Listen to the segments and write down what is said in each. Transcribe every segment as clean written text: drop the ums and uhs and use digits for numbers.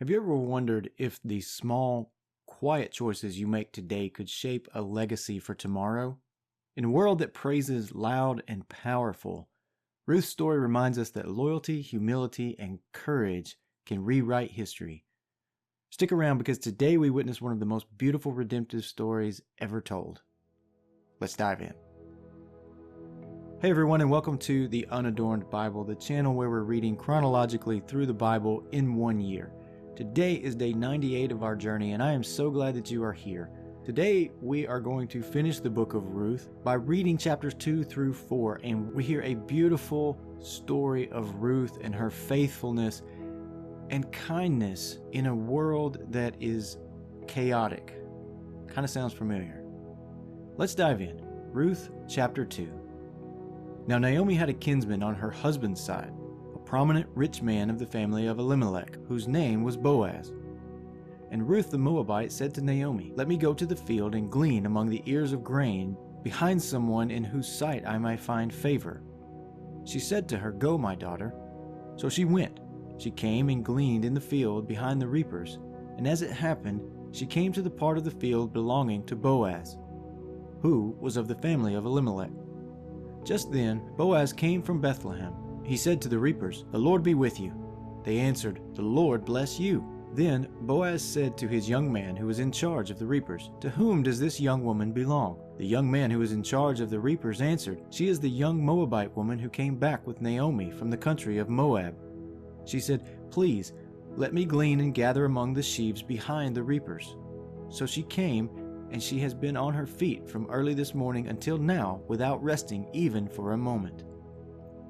Have you ever wondered if the small, quiet choices you make today could shape a legacy for tomorrow? In a world that praises loud and powerful, Ruth's story reminds us that loyalty, humility, and courage can rewrite history. Stick around because today we witness one of the most beautiful redemptive stories ever told. Let's dive in. Hey everyone, and welcome to the Unadorned Bible, the channel where we're reading chronologically through the Bible in 1 year. Today is day 98 of our journey, and I am so glad that you are here. Today we are going to finish the book of Ruth by reading chapters 2 through 4, and we hear a beautiful story of Ruth and her faithfulness and kindness in a world that is chaotic. Kind of sounds familiar. Let's dive in. Ruth chapter 2. Now Naomi had a kinsman on her husband's side, a prominent rich man of the family of Elimelech, whose name was Boaz. And Ruth the Moabite said to Naomi, "Let me go to the field and glean among the ears of grain behind someone in whose sight I may find favor." She said to her, "Go, my daughter." So she went. She came and gleaned in the field behind the reapers, and as it happened, she came to the part of the field belonging to Boaz, who was of the family of Elimelech. Just then Boaz came from Bethlehem. He said to the reapers, "The Lord be with you." They answered, "The Lord bless you." Then Boaz said to his young man who was in charge of the reapers, "To whom does this young woman belong?" The young man who was in charge of the reapers answered, "She is the young Moabite woman who came back with Naomi from the country of Moab." She said, "Please, let me glean and gather among the sheaves behind the reapers." So she came, and she has been on her feet from early this morning until now without resting even for a moment.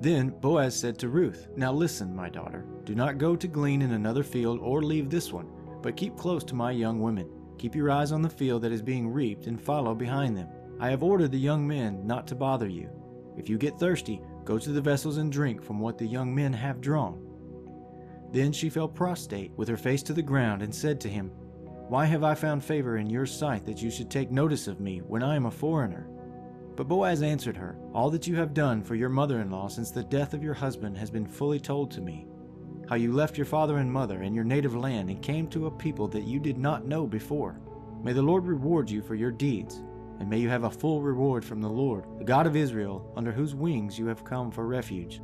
Then Boaz said to Ruth, "Now listen, my daughter. Do not go to glean in another field or leave this one, but keep close to my young women. Keep your eyes on the field that is being reaped and follow behind them. I have ordered the young men not to bother you. If you get thirsty, go to the vessels and drink from what the young men have drawn." Then she fell prostrate with her face to the ground and said to him, "Why have I found favor in your sight that you should take notice of me when I am a foreigner?" But Boaz answered her, "All that you have done for your mother-in-law since the death of your husband has been fully told to me. How you left your father and mother and your native land and came to a people that you did not know before. May the Lord reward you for your deeds, and may you have a full reward from the Lord, the God of Israel, under whose wings you have come for refuge."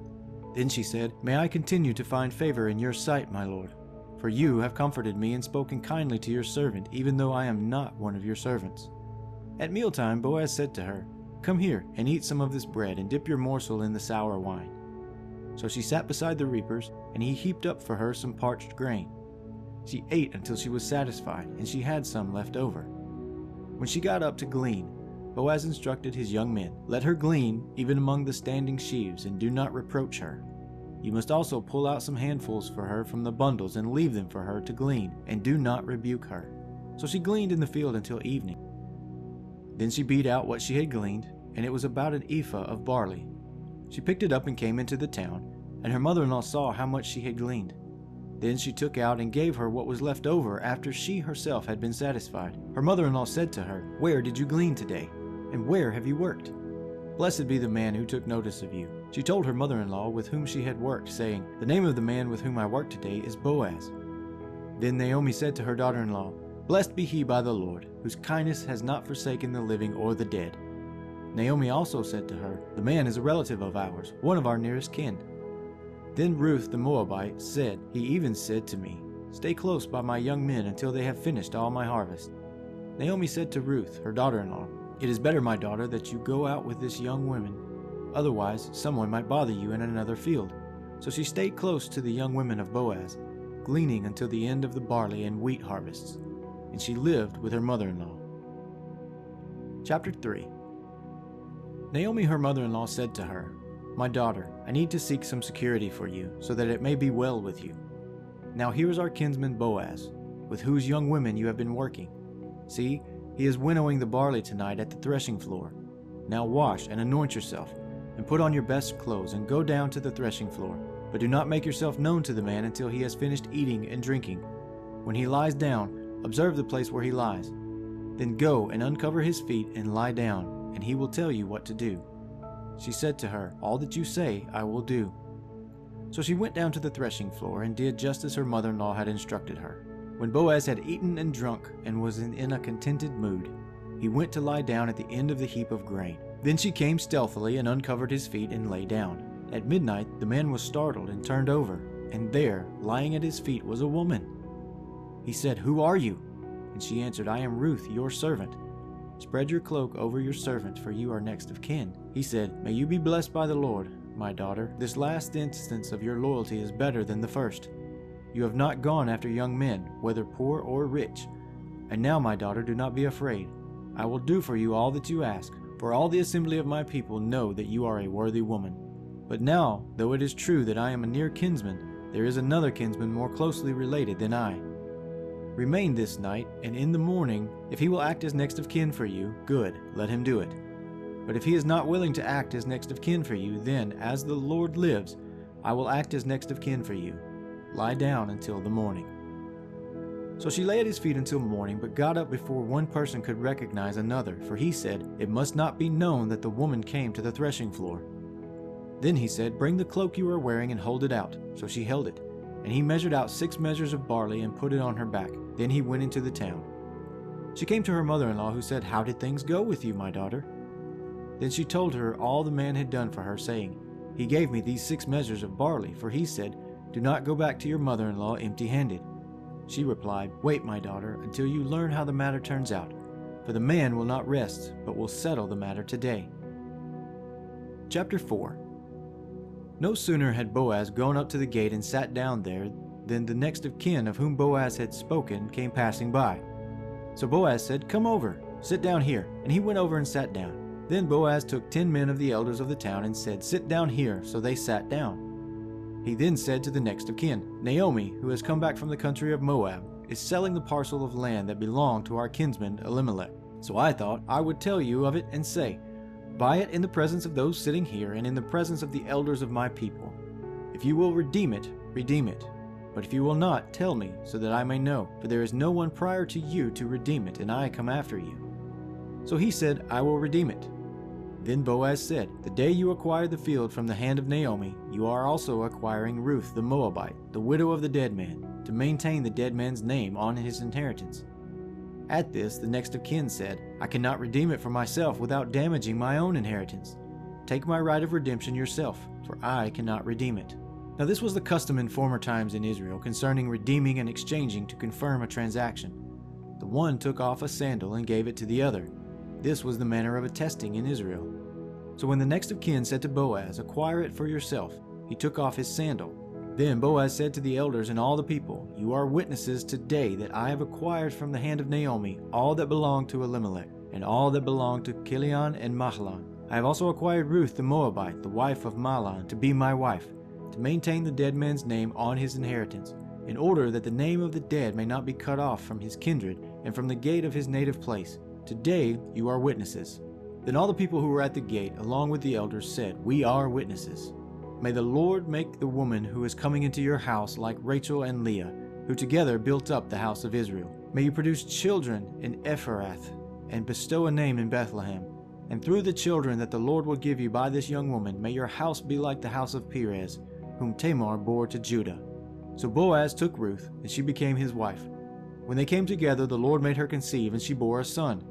Then she said, "May I continue to find favor in your sight, my Lord? For you have comforted me and spoken kindly to your servant, even though I am not one of your servants." At mealtime Boaz said to her, "Come here and eat some of this bread and dip your morsel in the sour wine." So she sat beside the reapers, and he heaped up for her some parched grain. She ate until she was satisfied, and she had some left over. When she got up to glean, Boaz instructed his young men, "Let her glean even among the standing sheaves, and do not reproach her. You must also pull out some handfuls for her from the bundles and leave them for her to glean, and do not rebuke her." So she gleaned in the field until evening. Then she beat out what she had gleaned, and it was about an ephah of barley. She picked it up and came into the town, and her mother-in-law saw how much she had gleaned. Then she took out and gave her what was left over after she herself had been satisfied. Her mother-in-law said to her, "Where did you glean today? And where have you worked? Blessed be the man who took notice of you." She told her mother-in-law with whom she had worked, saying, "The name of the man with whom I work today is Boaz." Then Naomi said to her daughter-in-law, "Blessed be he by the Lord, whose kindness has not forsaken the living or the dead." Naomi also said to her, "The man is a relative of ours, one of our nearest kin." Then Ruth the Moabite said, "He even said to me, 'Stay close by my young men until they have finished all my harvest.'" Naomi said to Ruth, her daughter-in-law, "It is better, my daughter, that you go out with this young woman. Otherwise, someone might bother you in another field." So she stayed close to the young women of Boaz, gleaning until the end of the barley and wheat harvests, and she lived with her mother-in-law. Chapter 3. Naomi, her mother-in-law, said to her, "My daughter, I need to seek some security for you, so that it may be well with you. Now here is our kinsman Boaz, with whose young women you have been working. See, he is winnowing the barley tonight at the threshing floor. Now wash and anoint yourself, and put on your best clothes, and go down to the threshing floor. But do not make yourself known to the man until he has finished eating and drinking. When he lies down, observe the place where he lies. Then go and uncover his feet and lie down, and he will tell you what to do." She said to her, "All that you say I will do." So she went down to the threshing floor and did just as her mother-in-law had instructed her. When Boaz had eaten and drunk and was in a contented mood, he went to lie down at the end of the heap of grain. Then she came stealthily and uncovered his feet and lay down. At midnight the man was startled and turned over, and there, lying at his feet, was a woman. He said, "Who are you?" And she answered, "I am Ruth, your servant. Spread your cloak over your servant, for you are next of kin." He said, "May you be blessed by the Lord, my daughter. This last instance of your loyalty is better than the first. You have not gone after young men, whether poor or rich. And now, my daughter, do not be afraid. I will do for you all that you ask, for all the assembly of my people know that you are a worthy woman. But now, though it is true that I am a near kinsman, there is another kinsman more closely related than I. Remain this night, and in the morning, if he will act as next of kin for you, good, let him do it. But if he is not willing to act as next of kin for you, then, as the Lord lives, I will act as next of kin for you. Lie down until the morning." So she lay at his feet until morning, but got up before one person could recognize another, for he said, "It must not be known that the woman came to the threshing floor." Then he said, "Bring the cloak you are wearing and hold it out." So she held it, and he measured out 6 measures of barley and put it on her back. Then he went into the town. She came to her mother-in-law, who said, "How did things go with you, my daughter?" Then she told her all the man had done for her, saying, "He gave me these 6 measures of barley, for he said, 'Do not go back to your mother-in-law empty-handed.'" She replied, "Wait, my daughter, until you learn how the matter turns out, for the man will not rest, but will settle the matter today." Chapter 4. No sooner had Boaz gone up to the gate and sat down there than the next of kin of whom Boaz had spoken came passing by. So Boaz said, "Come over, sit down here." And he went over and sat down. Then Boaz took 10 men of the elders of the town and said, "Sit down here." So they sat down. He then said to the next of kin, "Naomi, who has come back from the country of Moab, is selling the parcel of land that belonged to our kinsman Elimelech. So I thought I would tell you of it and say, buy it in the presence of those sitting here and in the presence of the elders of my people. If you will redeem it, redeem it. But if you will not, tell me, so that I may know, for there is no one prior to you to redeem it, and I come after you." So he said, "I will redeem it." Then Boaz said, "The day you acquire the field from the hand of Naomi, you are also acquiring Ruth the Moabite, the widow of the dead man, to maintain the dead man's name on his inheritance." At this, the next of kin said, "I cannot redeem it for myself without damaging my own inheritance. Take my right of redemption yourself, for I cannot redeem it." Now this was the custom in former times in Israel concerning redeeming and exchanging to confirm a transaction. The one took off a sandal and gave it to the other. This was the manner of attesting in Israel. So when the next of kin said to Boaz, "Acquire it for yourself," he took off his sandal. Then Boaz said to the elders and all the people, "You are witnesses today that I have acquired from the hand of Naomi all that belonged to Elimelech, and all that belonged to Chilion and Mahlon. I have also acquired Ruth the Moabite, the wife of Mahlon, to be my wife, to maintain the dead man's name on his inheritance, in order that the name of the dead may not be cut off from his kindred and from the gate of his native place. Today you are witnesses." Then all the people who were at the gate, along with the elders, said, "We are witnesses. May the Lord make the woman who is coming into your house like Rachel and Leah, who together built up the house of Israel. May you produce children in Ephrath, and bestow a name in Bethlehem. And through the children that the Lord will give you by this young woman, may your house be like the house of Perez, whom Tamar bore to Judah." So Boaz took Ruth, and she became his wife. When they came together, the Lord made her conceive, and she bore a son.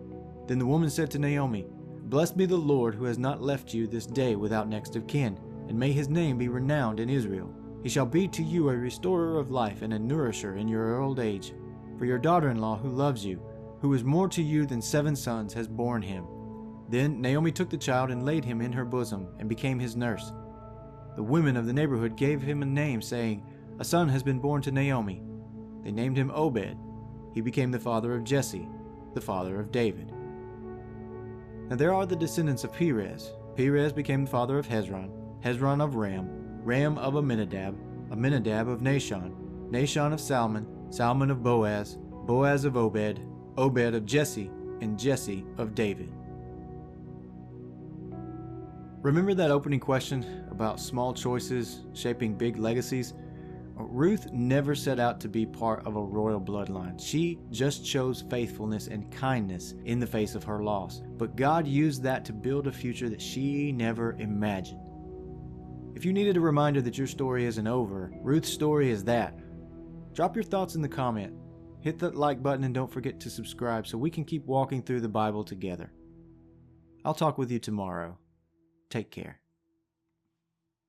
Then the woman said to Naomi, "Blessed be the Lord, who has not left you this day without next of kin, and may his name be renowned in Israel. He shall be to you a restorer of life and a nourisher in your old age. For your daughter-in-law, who loves you, who is more to you than 7 sons, has borne him." Then Naomi took the child and laid him in her bosom, and became his nurse. The women of the neighborhood gave him a name, saying, "A son has been born to Naomi." They named him Obed. He became the father of Jesse, the father of David. Now there are the descendants of Perez. Perez became the father of Hezron, Hezron of Ram, Ram of Amminadab, Amminadab of Nahshon, Nahshon of Salmon, Salmon of Boaz, Boaz of Obed, Obed of Jesse, and Jesse of David. Remember that opening question about small choices shaping big legacies? Ruth never set out to be part of a royal bloodline. She just chose faithfulness and kindness in the face of her loss. But God used that to build a future that she never imagined. If you needed a reminder that your story isn't over, Ruth's story is that. Drop your thoughts in the comment. Hit that like button and don't forget to subscribe so we can keep walking through the Bible together. I'll talk with you tomorrow. Take care.